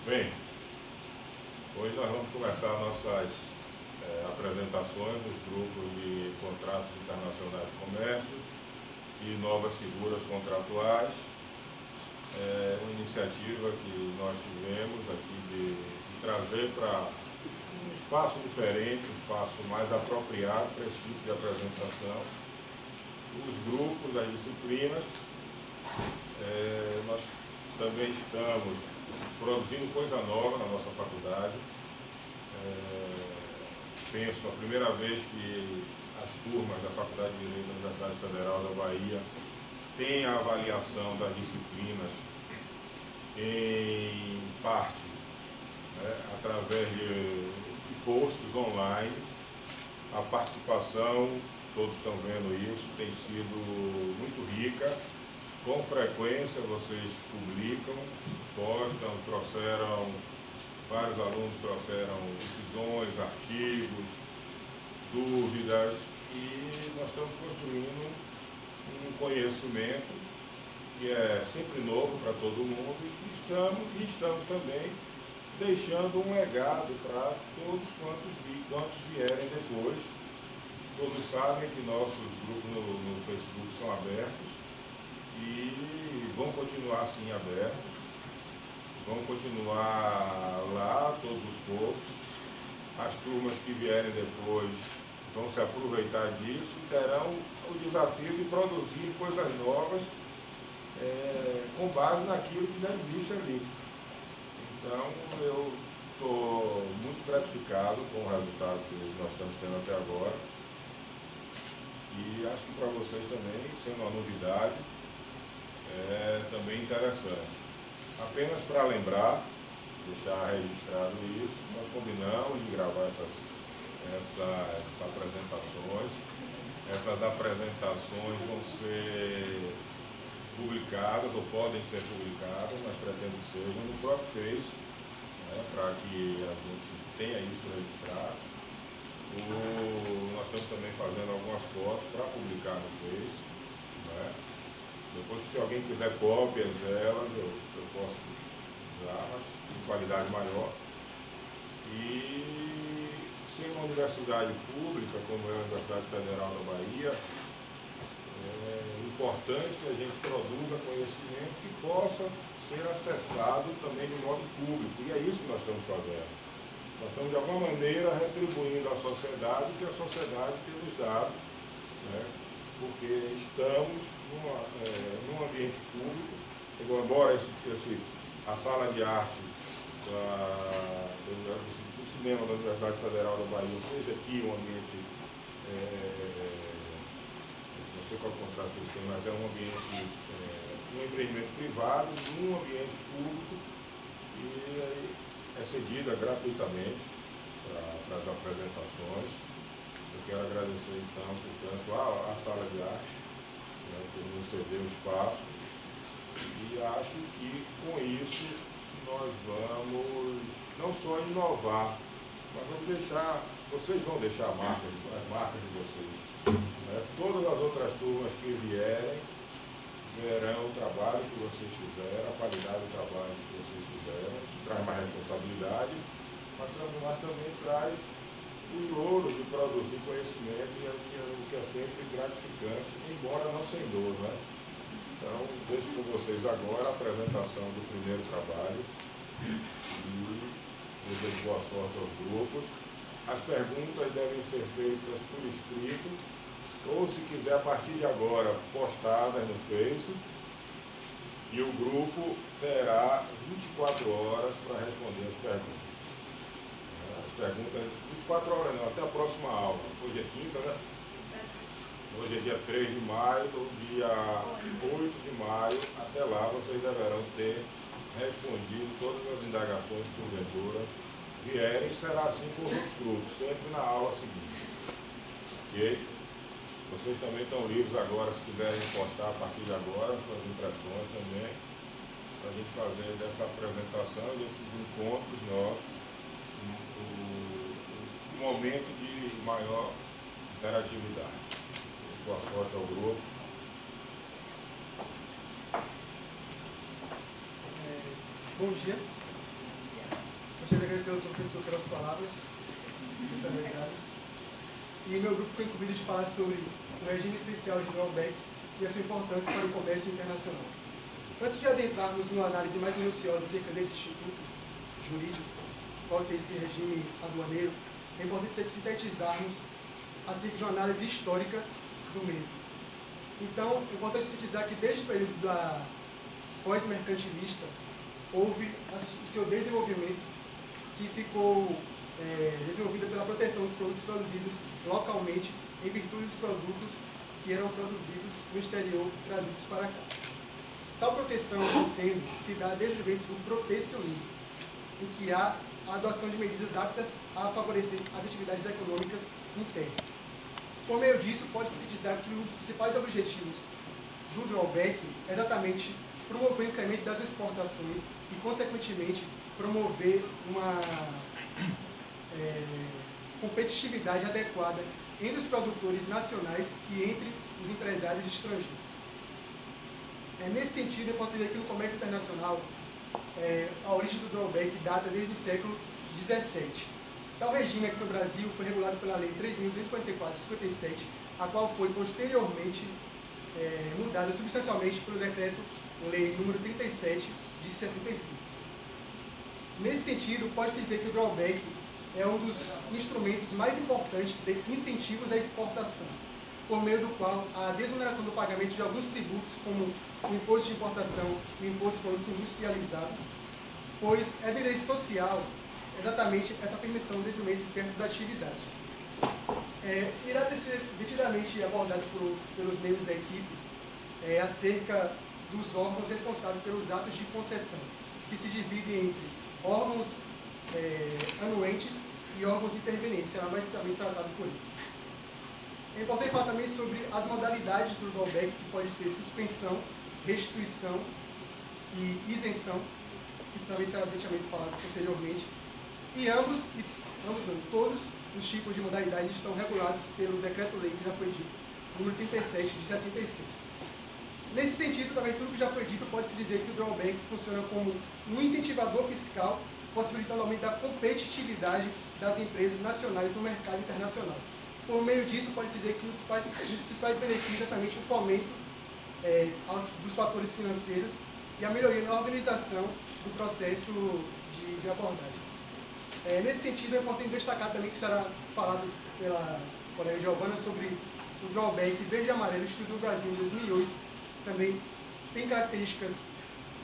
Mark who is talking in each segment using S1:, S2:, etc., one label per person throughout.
S1: Bem, hoje nós vamos começar nossas apresentações dos grupos de contratos internacionais de comércio e novas figuras contratuais. Uma iniciativa que nós tivemos aqui de trazer para um espaço diferente, um espaço mais apropriado para esse tipo de apresentação, os grupos, as disciplinas. Nós também estamos produzindo coisa nova na nossa faculdade. Penso a primeira vez que as turmas da Faculdade de Direito da Universidade Federal da Bahia têm a avaliação das disciplinas em parte, através de posts online. A participação, todos estão vendo isso, tem sido muito rica. Com frequência vocês publicam, postam, vários alunos trouxeram decisões, artigos, dúvidas, e nós estamos construindo um conhecimento que é sempre novo para todo mundo e estamos também deixando um legado para todos quantos vierem depois. Todos sabem que nossos grupos no Facebook são abertos e vão continuar assim abertos. Vão continuar lá todos os posts. As turmas que vierem depois vão se aproveitar disso e terão o desafio de produzir coisas novas com base naquilo que já existe ali. Então, eu estou muito gratificado com o resultado que nós estamos tendo até agora. E acho que para vocês também, sendo uma novidade, é também interessante. Apenas para lembrar, deixar registrado isso, nós combinamos de gravar essas apresentações. Essas apresentações vão ser publicadas, ou podem ser publicadas, mas pretendo que sejam no próprio Face, para que a gente tenha isso registrado. Nós estamos também fazendo algumas fotos para publicar no Face. Depois, se alguém quiser cópias delas, eu posso usar, mas de qualidade maior. E se uma universidade pública, como é a Universidade Federal da Bahia, é importante que a gente produza conhecimento que possa ser acessado também de modo público. E é isso que nós estamos fazendo. Nós estamos, de alguma maneira, retribuindo à sociedade o que a sociedade tem nos dado, porque estamos num ambiente público, embora a sala de arte do cinema da Universidade Federal da Bahia seja aqui um ambiente, não sei qual contrato que eles têm, mas é um ambiente, um empreendimento privado, num ambiente público, e é cedida gratuitamente para as apresentações. Eu quero agradecer, então, portanto, à sala de arte, por nos ceder o espaço, e acho que, com isso, nós vamos não só inovar, mas vocês vão deixar as marcas de vocês. Todas as outras turmas que vierem verão o trabalho que vocês fizeram, a qualidade do trabalho que vocês fizeram. Isso traz mais responsabilidade, mas também traz o louro de produzir conhecimento, o que é sempre gratificante, embora não sem dor, Então, deixo com vocês agora a apresentação do primeiro trabalho e desejo boa sorte aos grupos. As perguntas devem ser feitas por escrito, ou, se quiser, a partir de agora, postadas no Face, e o grupo terá 24 horas para responder as perguntas. As perguntas, 24 horas não, até a próxima aula. Hoje é quinta, Hoje é dia 3 de maio, do dia 8 de maio, até lá vocês deverão ter respondido todas as indagações que porventura vierem, e será assim com os outros grupos, sempre na aula seguinte. Ok? Vocês também estão livres agora, se quiserem postar a partir de agora, suas impressões também, para a gente fazer dessa apresentação e desses encontros nossos um momento de maior interatividade. Boa sorte ao grupo.
S2: Bom dia. Gostaria de agradecer ao professor pelas palavras extraordinárias. E meu grupo ficou incumbido de falar sobre o regime especial de drawback e a sua importância para o comércio internacional. Antes de adentrarmos numa análise mais minuciosa acerca desse instituto jurídico, qual seja esse regime aduaneiro, é importante sintetizarmos acerca de uma análise histórica do mesmo. Então, é importante sintetizar que desde o período da pós-mercantilista, houve o seu desenvolvimento, que ficou desenvolvida pela proteção dos produtos produzidos localmente em virtude dos produtos que eram produzidos no exterior e trazidos para cá. Tal proteção, sendo, se dá desde o evento do protecionismo, em que há a adoção de medidas aptas a favorecer as atividades econômicas internas. Por meio disso, pode-se dizer que um dos principais objetivos do drawback é exatamente promover o incremento das exportações e, consequentemente, promover uma competitividade adequada entre os produtores nacionais e entre os empresários estrangeiros. Nesse sentido, eu posso dizer que no comércio internacional, a origem do drawback data desde o século XVII. Tal regime aqui no Brasil foi regulado pela Lei 3.244 de 57, a qual foi posteriormente mudada substancialmente pelo Decreto-Lei número 37 de 66. Nesse sentido, pode-se dizer que o drawback é um dos instrumentos mais importantes de incentivos à exportação, por meio do qual a desoneração do pagamento de alguns tributos, como o imposto de importação e o imposto de produtos industrializados, pois é de direito social exatamente essa permissão do desenvolvimento de certas atividades. Irá ser detidamente abordado pelos membros da equipe acerca dos órgãos responsáveis pelos atos de concessão, que se dividem entre órgãos anuentes e órgãos intervenientes, será mais tratado por eles. É importante falar também sobre as modalidades do drawback, que pode ser suspensão, restituição e isenção, que também será devidamente falado posteriormente. E todos os tipos de modalidades estão regulados pelo Decreto-Lei, que já foi dito, número 37 de 66. Nesse sentido, também tudo que já foi dito, pode-se dizer que o drawback funciona como um incentivador fiscal, possibilitando o aumento da competitividade das empresas nacionais no mercado internacional. Por meio disso, pode-se dizer que um dos principais benefícios é exatamente o fomento dos fatores financeiros e a melhoria na organização do processo de abordagem. Nesse sentido, é importante destacar também que será falado pela colega Giovana sobre o drawback verde e amarelo, estudo no Brasil em 2008, também tem características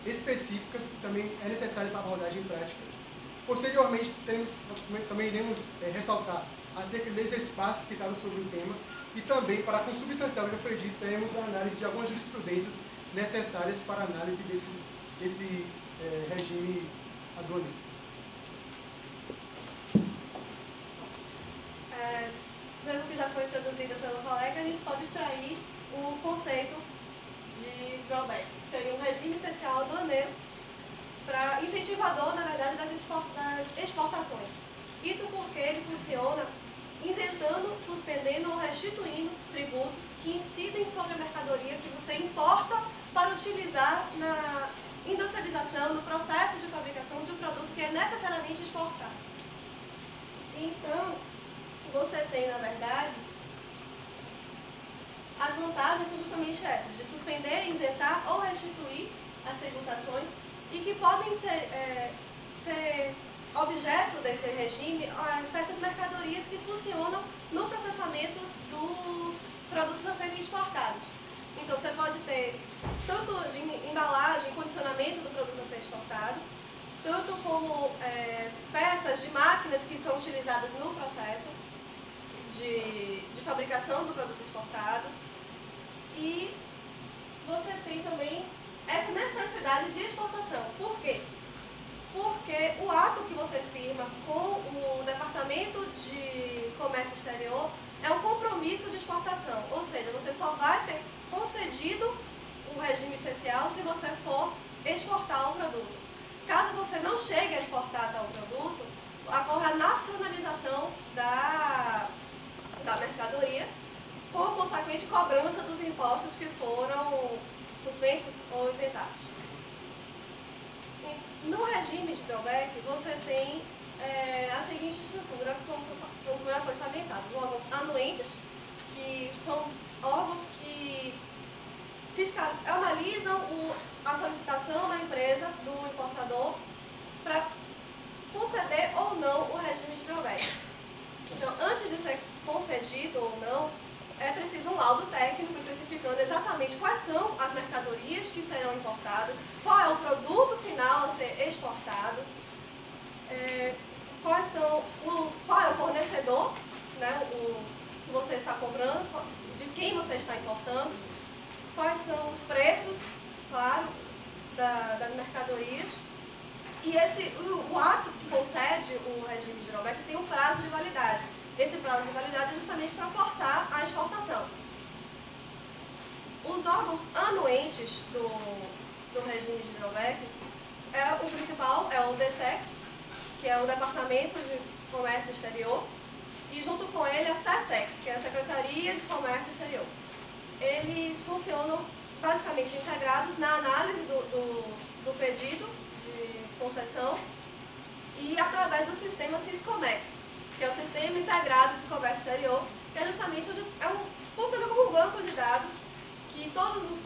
S2: específicas que também é necessária essa abordagem prática. Posteriormente, também iremos ressaltar acerca dos espaços que estavam sobre o tema e também, para consubstancial, que foi dito, teremos a análise de algumas jurisprudências necessárias para a análise desse regime aduaneiro.
S3: Sendo que já foi introduzido pelo colega, a gente pode extrair o conceito de drawback, que seria um regime especial aduaneiro para incentivador, na verdade, das exportações. Isso porque ele funciona isentando, suspendendo ou restituindo tributos que incidem sobre a mercadoria que você importa para utilizar na industrialização, no processo de fabricação de um produto que é necessariamente exportado. Então, você tem, na verdade, as vantagens são justamente essas, de suspender, isentar ou restituir as tributações e que podem ser objeto desse regime certas mercadorias que funcionam no processamento dos produtos a serem exportados. Então, você pode ter tanto de embalagem, condicionamento do produto a ser exportado, tanto como peças de máquinas que são utilizadas no processo de fabricação do produto exportado. E você tem também essa necessidade de exportação. Por quê? Porque o ato que você firma com o Departamento de Comércio Exterior é um compromisso de exportação, ou seja, você só vai ter concedido o regime especial se você for exportar o produto. Caso você não chegue a exportar tal produto, ocorre a nacionalização da mercadoria, com consequente cobrança dos impostos que foram suspensos ou isentados. No regime de drawback, você tem a seguinte estrutura, como já foi salientado: órgãos anuentes, que são órgãos que analisam a solicitação da empresa, do importador, para conceder ou não o regime de drawback. Então, antes de ser concedido ou não, é preciso um laudo técnico especificando exatamente quais são as mercadorias que serão importadas, qual é o produto final a ser exportado, qual é o fornecedor, né, que você está comprando, de quem você está importando, quais são os preços, claro, das mercadorias. E o ato que concede o regime de drawback tem um prazo de validade. Esse prazo de validade é justamente para forçar a exportação. Os órgãos anuentes do regime de drawback, o principal é o DSEX, que é o Departamento de Comércio Exterior, e junto com ele a SESEX, que é a Secretaria de Comércio Exterior. Eles funcionam basicamente integrados na análise do pedido de concessão e através do sistema Siscomex, que é o Sistema Integrado de Comércio Exterior, que é justamente funciona como um banco de dados que todos os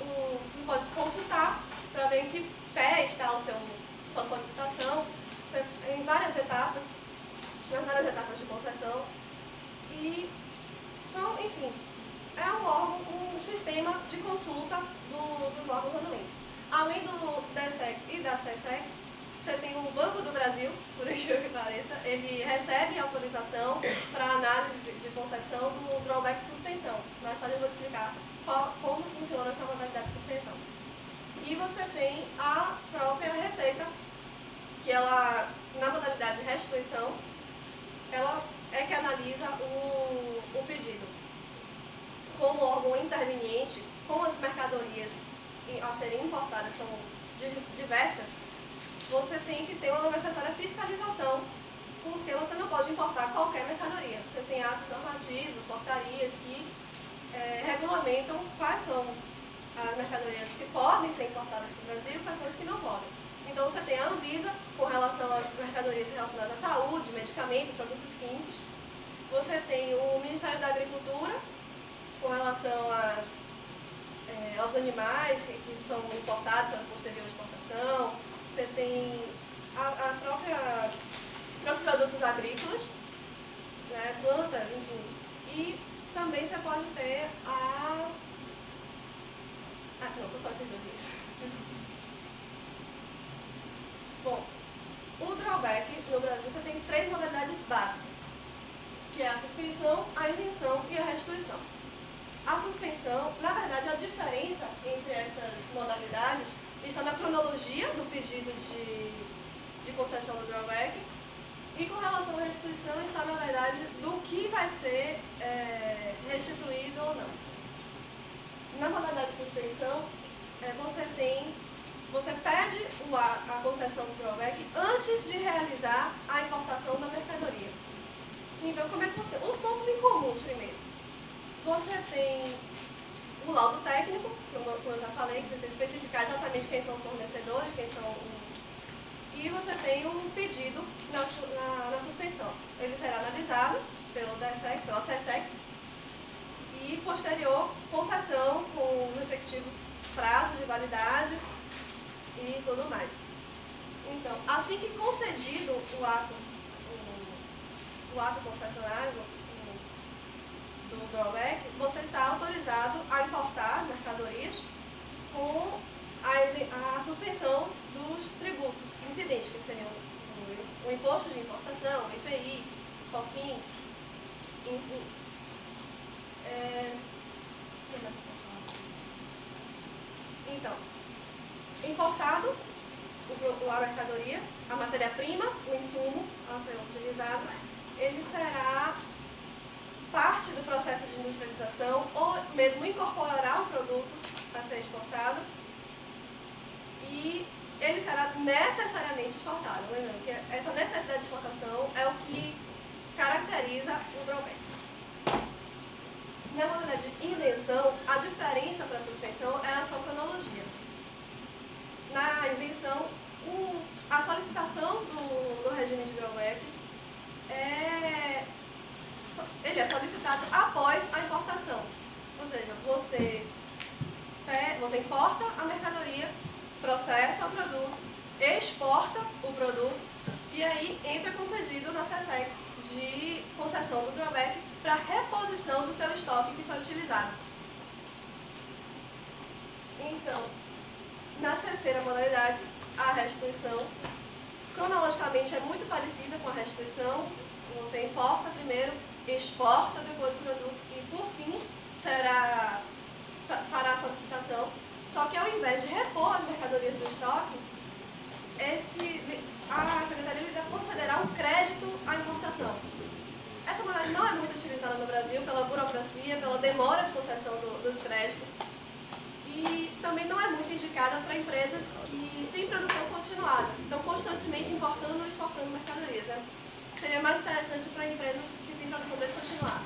S3: podem consultar para ver em que pé está sua solicitação, em várias etapas, nas várias etapas de concessão. E enfim, é um sistema de consulta dos órgãos anuentes. Além do DSEX e da SESEX, você tem o Banco do Brasil, por incrível que pareça, ele recebe autorização para análise de concessão do drawback suspensão. Mais tarde eu vou explicar como funciona essa modalidade de suspensão. E você tem a própria Receita, que ela, na modalidade de restituição, ela é que analisa o pedido. Como órgão interveniente, como as mercadorias a serem importadas são diversas, você tem que ter uma necessária fiscalização, porque você não pode importar qualquer mercadoria. Você tem atos normativos, portarias que regulamentam quais são as mercadorias que podem ser importadas para o Brasil e quais são as que não podem. Então você tem a Anvisa com relação às mercadorias relacionadas à saúde, medicamentos, produtos químicos. Você tem o Ministério da Agricultura com relação aos animais que são importados para posterior exportação. Você tem os produtos agrícolas, né, plantas, enfim. E também você pode ter não, são só esses dois. Bom, o drawback no Brasil você tem 3 modalidades básicas, que é a suspensão, a isenção e a restituição. A suspensão, na verdade, a diferença entre essas modalidades está na cronologia do pedido de concessão do drawback, e com relação à restituição está, na verdade, do que vai ser restituído ou não. Na modalidade de suspensão, você pede a concessão do drawback antes de realizar a importação da mercadoria. Então, como é que os pontos em comuns primeiro? Você tem o laudo técnico, como eu já falei, que precisa especificar exatamente quem são os fornecedores, e você tem o pedido na suspensão. Ele será analisado pela SESEX e posterior concessão com os respectivos prazos de validade e tudo mais. Então, assim que concedido o ato concessionário do drawback, você está autorizado a importar mercadorias com a suspensão dos tributos incidentes, que seriam o imposto de importação, o IPI, COFINS, enfim. Então, importado a mercadoria, a matéria-prima, o insumo a ser utilizado, ele será parte do processo de industrialização ou mesmo incorporará o produto a ser exportado e ele será necessariamente exportado. Lembrando que essa necessidade de exportação é o que caracteriza o drawback. Na modalidade de isenção, a diferença para a suspensão é a sua cronologia. Na isenção, os a solicitação do regime de drawback ele é solicitado após a importação. Ou seja, você importa a mercadoria, processa o produto, exporta o produto e aí entra com pedido na SESEX de concessão do drawback para reposição do seu estoque que foi utilizado. Então, na terceira modalidade, a restituição, cronologicamente é muito parecida com a restituição. Você importa primeiro, exporta depois o produto e, por fim, fará a solicitação. Só que, ao invés de repor as mercadorias do estoque, a Secretaria deve considerar um crédito à importação. Essa modalidade não é muito utilizada no Brasil pela burocracia, pela demora de concessão dos créditos. E também não é muito indicada para empresas que têm produção continuada, estão constantemente importando ou exportando mercadorias. Né? Seria mais interessante para empresas que têm produção descontinuada.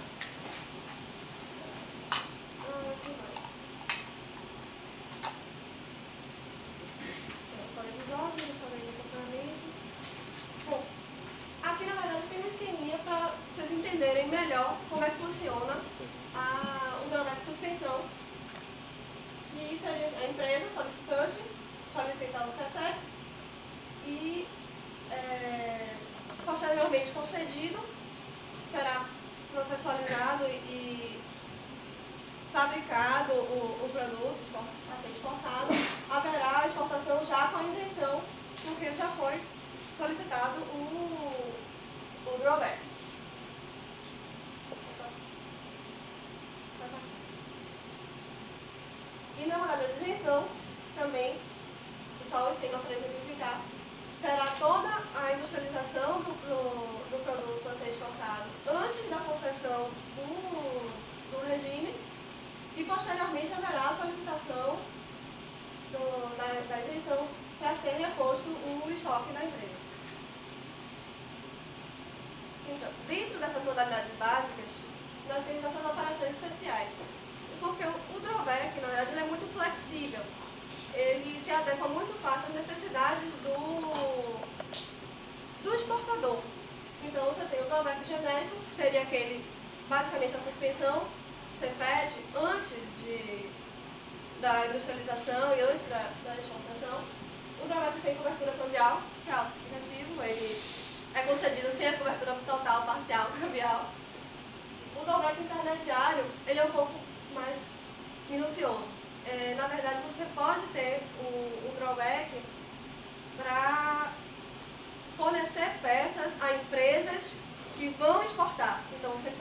S3: Falei dos órgãos, falei do comportamento. Bom, aqui na verdade tem um esqueminha para vocês entenderem melhor como é que funciona o drawback de suspensão. E seria a empresa solicitante, solicitar o SESEX e, posteriormente concedido, será processualizado e fabricado o produto a ser exportado, haverá a exportação já com a isenção, porque já foi solicitado o drawback. E na hora da isenção, também, só o esquema para exemplificar, será toda a industrialização do produto a ser exportado antes da concessão do regime e, posteriormente, haverá a solicitação da isenção para ser reposto o estoque da empresa. Então, dentro dessas modalidades básicas, nós temos essas operações especiais. Porque o drawback, na verdade, ele é muito flexível. Ele se adequa muito fácil às necessidades do exportador. Então, você tem o drawback genérico, que seria aquele, basicamente, a suspensão que você pede antes da industrialização e antes da exportação. O drawback sem cobertura cambial, que é autoexplicativo, ele é concedido sem a cobertura total, parcial, cambial. O drawback intermediário, ele é um pouco mais minucioso. Na verdade, você pode ter o drawback para fornecer peças a empresas que vão exportar. Então, você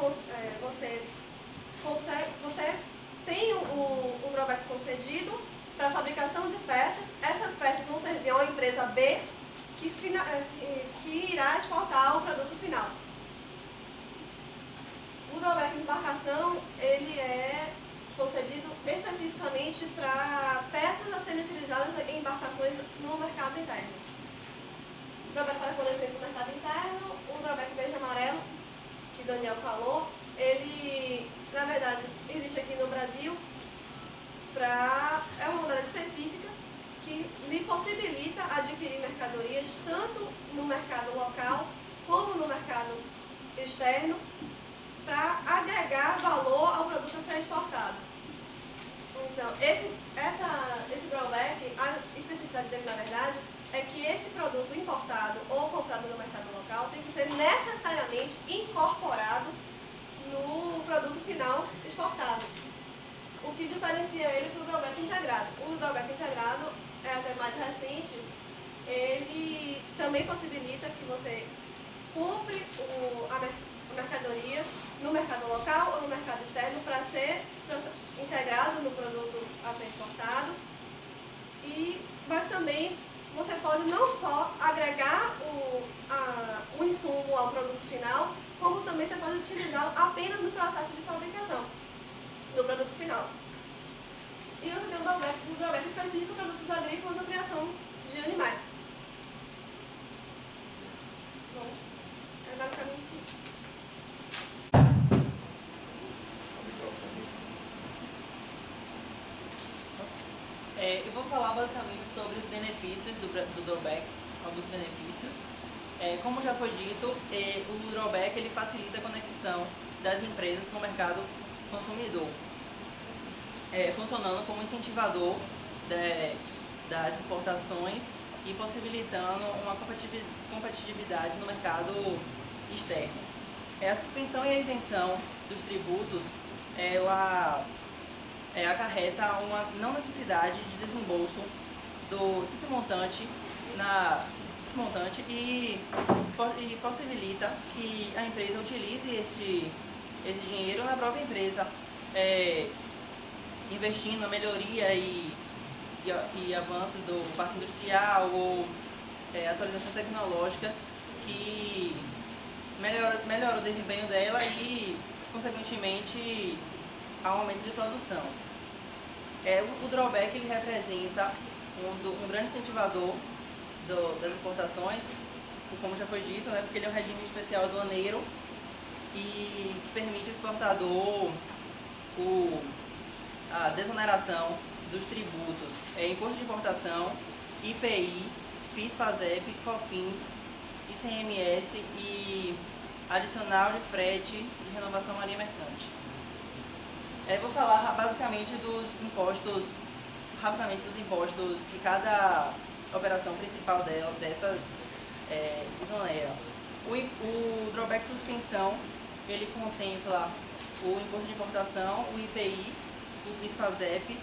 S3: tem o drawback concedido para a fabricação de peças. Essas peças vão servir a uma empresa B que irá exportar o produto final. O drawback de embarcação, ele é concedido especificamente para peças a serem utilizadas em embarcações no mercado interno. O drawback para fornecer no mercado interno, o drawback verde e amarelo, que o Daniel falou, ele, na verdade, existe aqui no Brasil, é uma modalidade específica que lhe possibilita adquirir mercadorias tanto no mercado local como no mercado externo, para agregar valor ao produto a ser exportado. Então, esse drawback, a especificidade dele, na verdade, é que esse produto importado ou comprado no mercado local tem que ser necessariamente incorporado no produto final exportado. O que diferencia ele do drawback integrado. O drawback integrado é até mais recente, ele também possibilita que você compre a mercadoria no mercado local ou no mercado externo para ser integrado no produto a ser exportado. Mas também você pode não só agregar o insumo ao produto final, como também você pode utilizá-lo apenas no processo de fabricação do produto final. E você tem um drawback específico para produtos agrícolas ou criação de animais. Bom, é basicamente isso.
S4: Eu vou falar basicamente sobre os benefícios do drawback alguns benefícios. Como já foi dito, o drawback ele facilita a conexão das empresas com o mercado consumidor, funcionando como incentivador das exportações e possibilitando uma competitividade no mercado externo. A suspensão e a isenção dos tributos, ela acarreta uma não necessidade de desembolso desse montante e possibilita que a empresa utilize esse dinheiro na própria empresa, investindo na melhoria e avanço do parque industrial ou atualizações tecnológicas que melhora o desempenho dela e, consequentemente, há um aumento de produção. O drawback ele representa um grande incentivador das exportações, como já foi dito, né, porque ele é um regime especial aduaneiro e que permite ao exportador a desoneração dos tributos, imposto de importação, IPI, PIS, PASEP, COFINS, ICMS e adicional de frete de renovação marinha mercante. Vou falar basicamente rapidamente dos impostos que cada operação principal dessas exonera. O drawback suspensão, ele contempla o imposto de importação, o IPI, o PIS, PASEP,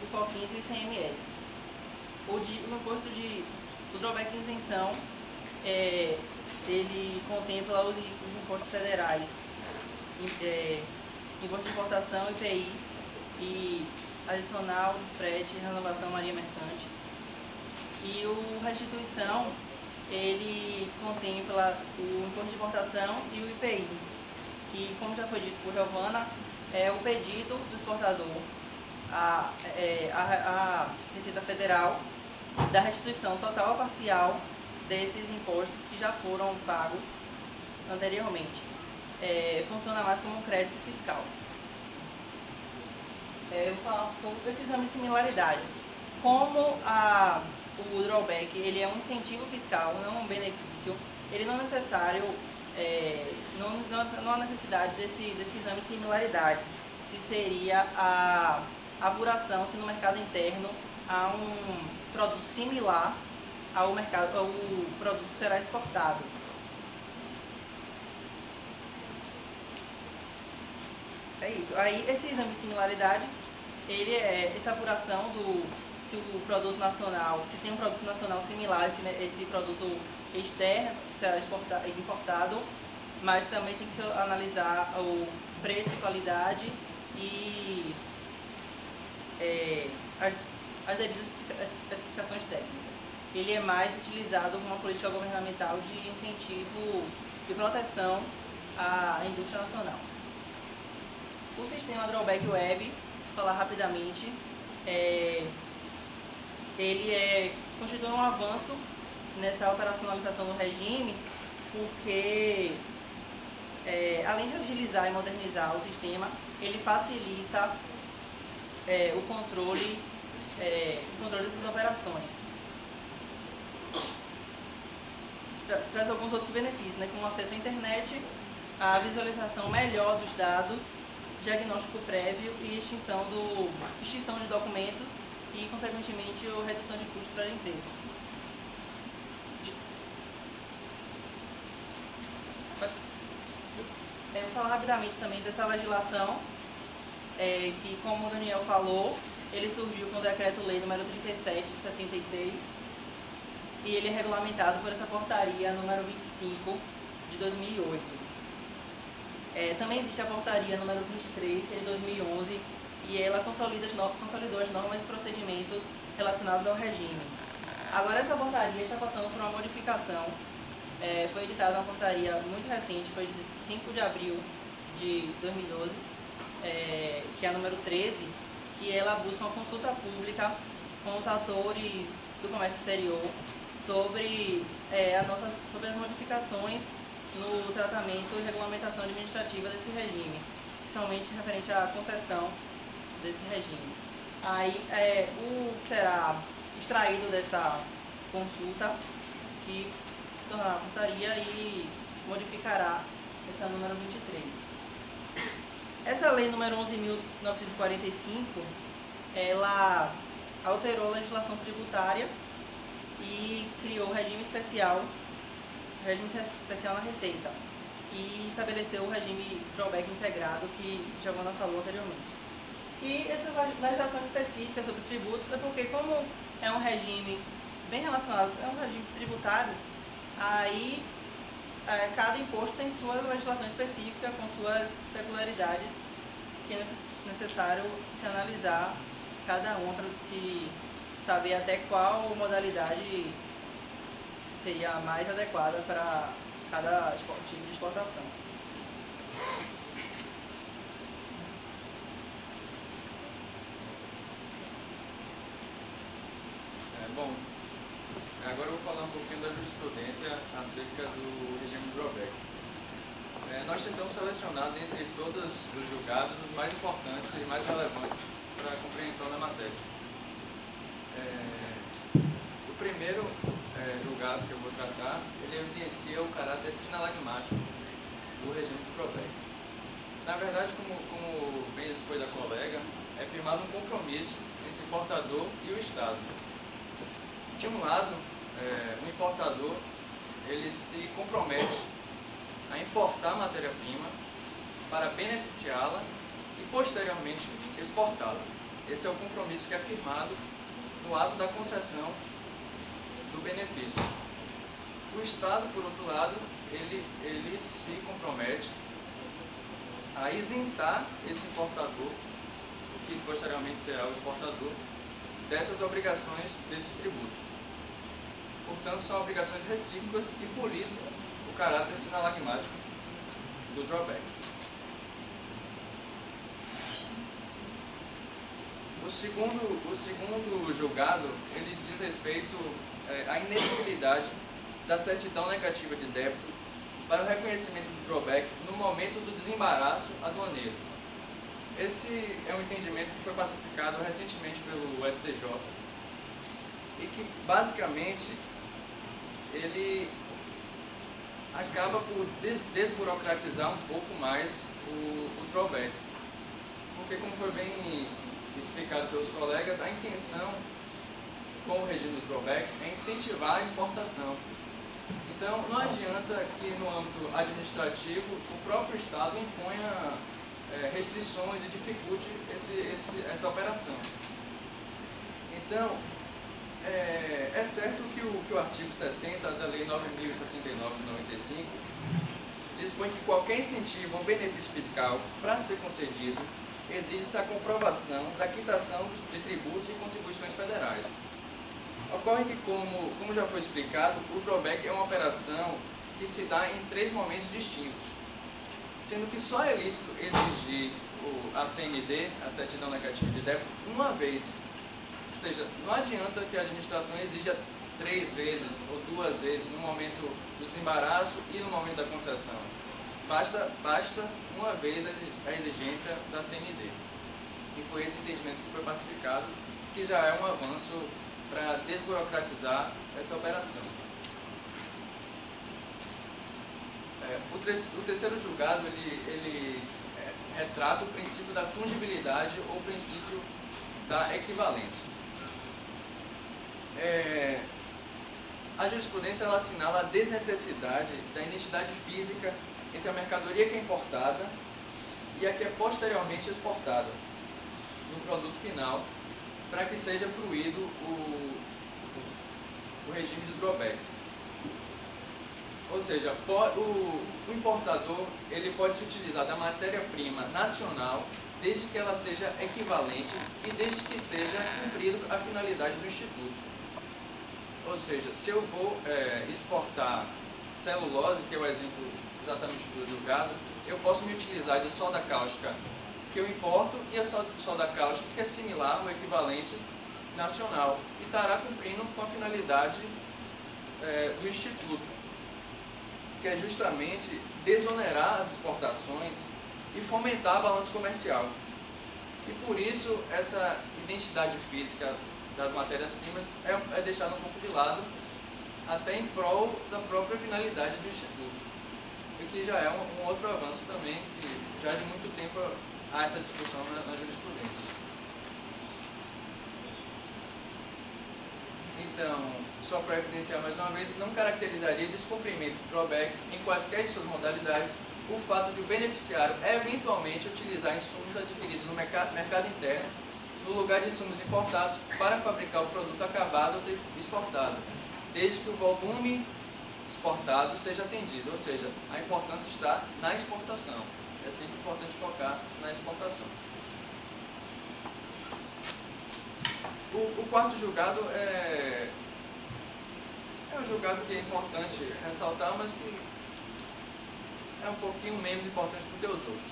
S4: o COFINS e o ICMS. O drawback de isenção, ele contempla os impostos federais, imposto de importação, IPI e adicional de frete e renovação marinha mercante. E o restituição, ele contempla o imposto de importação e o IPI, que, como já foi dito por Giovana, é o pedido do exportador à Receita Federal da restituição total ou parcial desses impostos que já foram pagos anteriormente. Funciona mais como um crédito fiscal. Eu vou falar sobre esse exame de similaridade. Como o drawback ele é um incentivo fiscal, não um benefício, ele não é necessário, não há necessidade desse exame de similaridade, que seria a apuração se no mercado interno há um produto similar ao produto que será exportado. É isso. Aí esse exame de similaridade, ele é essa apuração se o produto nacional, se tem um produto nacional similar a esse produto externo que será importado, mas também tem que se analisar o preço e qualidade e as devidas especificações técnicas. Ele é mais utilizado como uma política governamental de incentivo e proteção à indústria nacional. O sistema Drawback Web, vou falar rapidamente, ele constitui um avanço nessa operacionalização do regime, porque além de agilizar e modernizar o sistema, ele facilita o controle dessas operações. Traz alguns outros benefícios, né, como acesso à internet, a visualização melhor dos dados, diagnóstico prévio e extinção de documentos e, consequentemente, a redução de custos para a empresa. Eu vou falar rapidamente também dessa legislação, que, como o Daniel falou, ele surgiu com o Decreto-Lei número 37 de 66 e ele é regulamentado por essa portaria número 25 de 2008. Também existe a portaria número 23 de 2011 e ela consolidou as normas e procedimentos relacionados ao regime. Agora essa portaria está passando por uma modificação. Foi editada uma portaria muito recente, foi de 5 de abril de 2012, que é a número 13, que ela busca uma consulta pública com os atores do comércio exterior sobre as modificações no tratamento e regulamentação administrativa desse regime, principalmente referente à concessão desse regime. Aí, o que será extraído dessa consulta, que se tornará uma portaria e modificará essa número 23. Essa lei número 11.945, ela alterou a legislação tributária e criou regime especial na Receita e estabeleceu o regime drawback integrado que Giovana falou anteriormente. E essa legislação específica sobre tributos é porque, como é um regime bem relacionado, é um regime tributário, aí cada imposto tem sua legislação específica com suas peculiaridades que é necessário se analisar cada uma para se saber até qual modalidade seria a mais adequada para cada tipo de exportação.
S5: Bom, agora eu vou falar um pouquinho da jurisprudência acerca do regime drawback. Nós tentamos selecionar dentre todos os julgados os mais importantes e mais relevantes para a compreensão da matéria. O primeiro julgado que eu vou tratar, ele evidencia o caráter sinalagmático do regime do drawback. Na verdade, como bem expôs a colega, é firmado um compromisso entre o importador e o Estado. De um lado, o importador ele se compromete a importar matéria-prima para beneficiá-la e posteriormente exportá-la. Esse é o compromisso que é firmado no ato da concessão do benefício. O Estado, por outro lado, ele se compromete a isentar esse importador, que posteriormente será o exportador, dessas obrigações, desses tributos. Portanto, são obrigações recíprocas e, por isso, o caráter sinalagmático do drawback. O segundo julgado, ele diz respeito à inexigibilidade da certidão negativa de débito para o reconhecimento do drawback no momento do desembaraço aduaneiro. Esse é um entendimento que foi pacificado recentemente pelo STJ e que, basicamente, ele acaba por desburocratizar um pouco mais o drawback. Porque, como foi bem explicado pelos colegas, a intenção com o regime do drawback é incentivar a exportação. Então, não adianta que no âmbito administrativo o próprio Estado imponha restrições e dificulte essa operação. Então, é certo que o artigo 60 da Lei 9.069 de 95 dispõe que qualquer incentivo ou benefício fiscal, para ser concedido, exige-se a comprovação da quitação de tributos e contribuições federais. Ocorre que, como já foi explicado, o drawback é uma operação que se dá em 3 momentos distintos, sendo que só é lícito exigir a CND, a certidão negativa de débito, uma vez. Ou seja, não adianta que a administração exija 3 vezes ou 2 vezes no momento do desembaraço e no momento da concessão. Basta uma vez a exigência da CND. E foi esse entendimento que foi pacificado, que já é um avanço para desburocratizar essa operação. O terceiro julgado, ele retrata o princípio da fungibilidade ou o princípio da equivalência. A jurisprudência ela assinala a desnecessidade da identidade física entre a mercadoria que é importada e a que é posteriormente exportada no produto final, para que seja fruído o regime do drawback. Ou seja, o importador ele pode se utilizar da matéria-prima nacional desde que ela seja equivalente e desde que seja cumprida a finalidade do Instituto. Ou seja, se eu vou exportar celulose, que é o exemplo exatamente do julgado, eu posso me utilizar de soda cáustica que eu importo e a soda cáustica que é similar ou equivalente nacional e estará cumprindo com a finalidade do Instituto, que é justamente desonerar as exportações e fomentar a balança comercial. E por isso essa identidade física das matérias-primas é deixada um pouco de lado, até em prol da própria finalidade do Instituto. O que já é um outro avanço também, que já de muito tempo há essa discussão na jurisprudência. Então, só para evidenciar mais uma vez, não caracterizaria descumprimento do drawback em quaisquer de suas modalidades o fato de o beneficiário eventualmente utilizar insumos adquiridos no mercado interno no lugar de insumos importados para fabricar o produto acabado a ser exportado, desde que o volume exportado seja atendido, ou seja, a importância está na exportação. É sempre importante focar na exportação. O quarto julgado é um julgado que é importante ressaltar, mas que é um pouquinho menos importante do que os outros.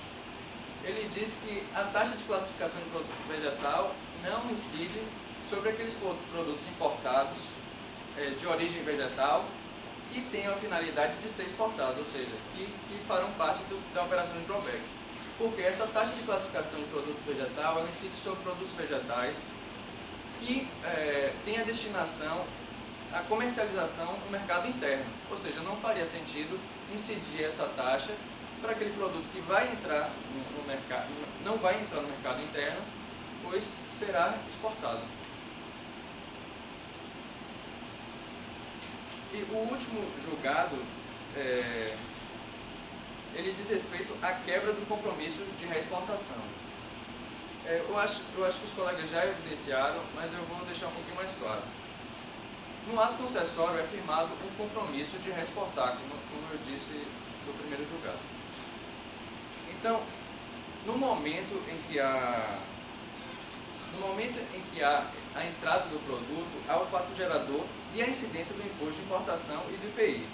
S5: Ele diz que a taxa de classificação de produto vegetal não incide sobre aqueles produtos importados de origem vegetal que tenham a finalidade de ser exportados, ou seja, que farão parte da operação de drawback. Porque essa taxa de classificação de produto vegetal ela incide sobre produtos vegetais que têm a destinação, a comercialização no mercado interno. Ou seja, não faria sentido incidir essa taxa para aquele produto que vai entrar no mercado, não vai entrar no mercado interno, pois será exportado. E o último julgado, ele diz respeito à quebra do compromisso de reexportação. Eu acho que os colegas já evidenciaram, mas eu vou deixar um pouquinho mais claro. No ato concessório é firmado um compromisso de reexportar, como eu disse no primeiro julgado. Então, no momento em que há a entrada do produto, há o fato gerador e a incidência do imposto de importação e do IPI.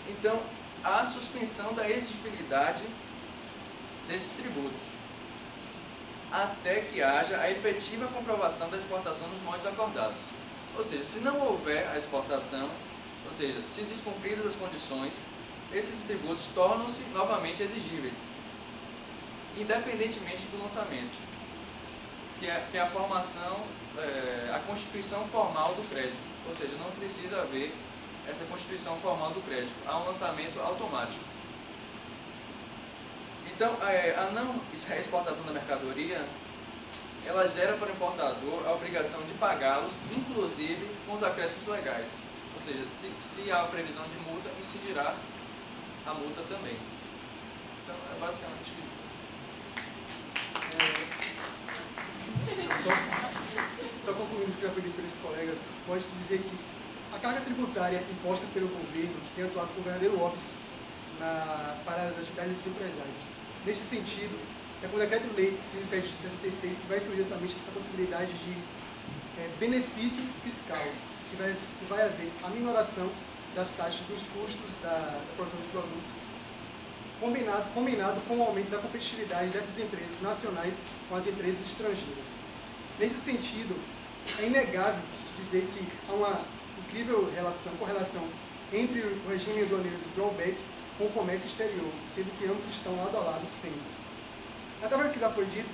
S5: Então, há a suspensão da exigibilidade desses tributos, até que haja a efetiva comprovação da exportação nos moldes acordados. Ou seja, se não houver a exportação, ou seja, se descumpridas as condições, esses tributos tornam-se novamente exigíveis, independentemente do lançamento, que é a formação, a constituição formal do crédito. Ou seja, não precisa haver essa constituição formal do crédito, há um lançamento automático. Então, a não exportação da mercadoria, ela gera para o importador a obrigação de pagá-los, inclusive com os acréscimos legais. Ou seja, se há previsão de multa, incidirá a multa também. Então, é basicamente isso.
S2: Só concluindo o que já foi dito pelos colegas, pode-se dizer que a carga tributária imposta pelo governo, que tem atuado como verdadeiro óbice para as atividades dos empresários. Neste sentido, é com o Decreto-Lei 37 de 66 que vai surgir exatamente essa possibilidade de benefício fiscal, que vai haver a minoração das taxas dos custos da produção dos produtos, combinado com o aumento da competitividade dessas empresas nacionais com as empresas estrangeiras. Nesse sentido, é inegável dizer que há uma incrível correlação entre o regime aduaneiro do drawback com o comércio exterior, sendo que ambos estão lado a lado sempre. Através do que já foi dito,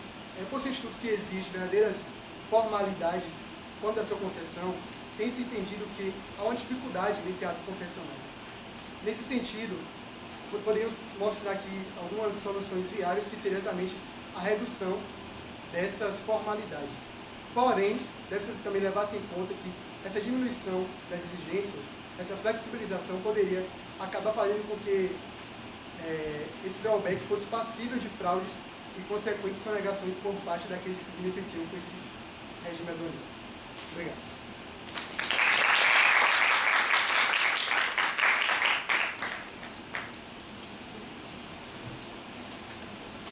S2: por ser um instituto que exige verdadeiras formalidades quanto à sua concessão, tem-se entendido que há uma dificuldade nesse ato concessionário. Nesse sentido, poderíamos mostrar aqui algumas soluções viáveis, que seria exatamente a redução dessas formalidades. Porém, deve-se também levar-se em conta que essa diminuição das exigências, essa flexibilização poderia acabar fazendo com que esse drawback fosse passível de fraudes e consequentes sonegações por parte daqueles que se beneficiam com esse regime aduaneiro. Obrigado.